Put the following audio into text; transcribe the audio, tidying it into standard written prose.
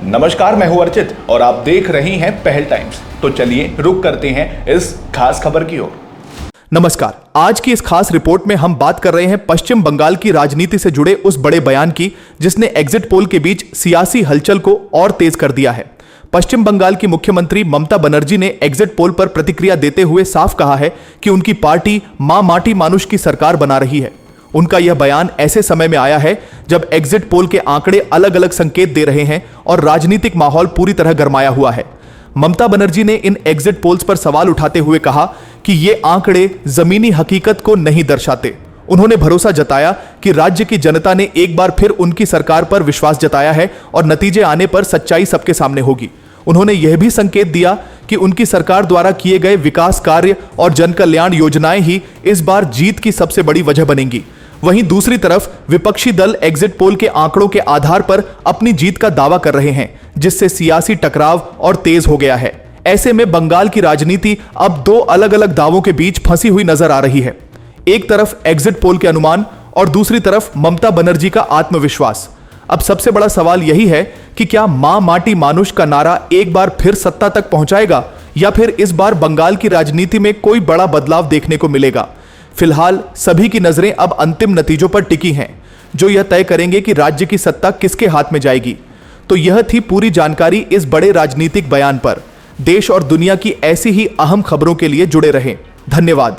नमस्कार, मैं हूं अर्चित और आप देख रहे हैं पहल टाइम्स। तो चलिए रुक करते हैं इस खास खबर की ओर। नमस्कार। आज की इस खास रिपोर्ट में हम बात कर रहे हैं पश्चिम बंगाल की राजनीति से जुड़े उस बड़े बयान की जिसने एग्जिट पोल के बीच सियासी हलचल को और तेज कर दिया है। पश्चिम बंगाल की मुख्यमंत्री ममता बनर्जी ने एग्जिट पोल पर प्रतिक्रिया देते हुए साफ कहा है कि उनकी पार्टी मां माटी मानुष की सरकार बना रही है। उनका यह बयान ऐसे समय में आया है जब एग्जिट पोल के आंकड़े अलग अलग संकेत दे रहे हैं और राजनीतिक माहौल पूरी तरह गरमाया हुआ है। ममता बनर्जी ने इन एग्जिट पोल्स पर सवाल उठाते हुए कहा कि ये आंकड़े जमीनी हकीकत को नहीं दर्शाते। उन्होंने भरोसा जताया कि राज्य की जनता ने एक बार फिर उनकी सरकार पर विश्वास जताया है और नतीजे आने पर सच्चाई सबके सामने होगी। उन्होंने यह भी संकेत दिया कि उनकी सरकार द्वारा किए गए विकास कार्य और जनकल्याण योजनाएं ही इस बार जीत की सबसे बड़ी वजह बनेंगी। वहीं दूसरी तरफ विपक्षी दल एग्जिट पोल के आंकड़ों के आधार पर अपनी जीत का दावा कर रहे हैं, जिससे सियासी टकराव और तेज हो गया है। ऐसे में बंगाल की राजनीति अब दो अलग अलग दावों के बीच फंसी हुई नजर आ रही है। एक तरफ एग्जिट पोल के अनुमान और दूसरी तरफ ममता बनर्जी का आत्मविश्वास। अब सबसे बड़ा सवाल यही है कि क्या मां माटी मानुष का नारा एक बार फिर सत्ता तक पहुंचाएगा या फिर इस बार बंगाल की राजनीति में कोई बड़ा बदलाव देखने को मिलेगा। फिलहाल सभी की नजरें अब अंतिम नतीजों पर टिकी हैं, जो यह तय करेंगे कि राज्य की सत्ता किसके हाथ में जाएगी। तो यह थी पूरी जानकारी इस बड़े राजनीतिक बयान पर। देश और दुनिया की ऐसी ही अहम खबरों के लिए जुड़े रहें। धन्यवाद।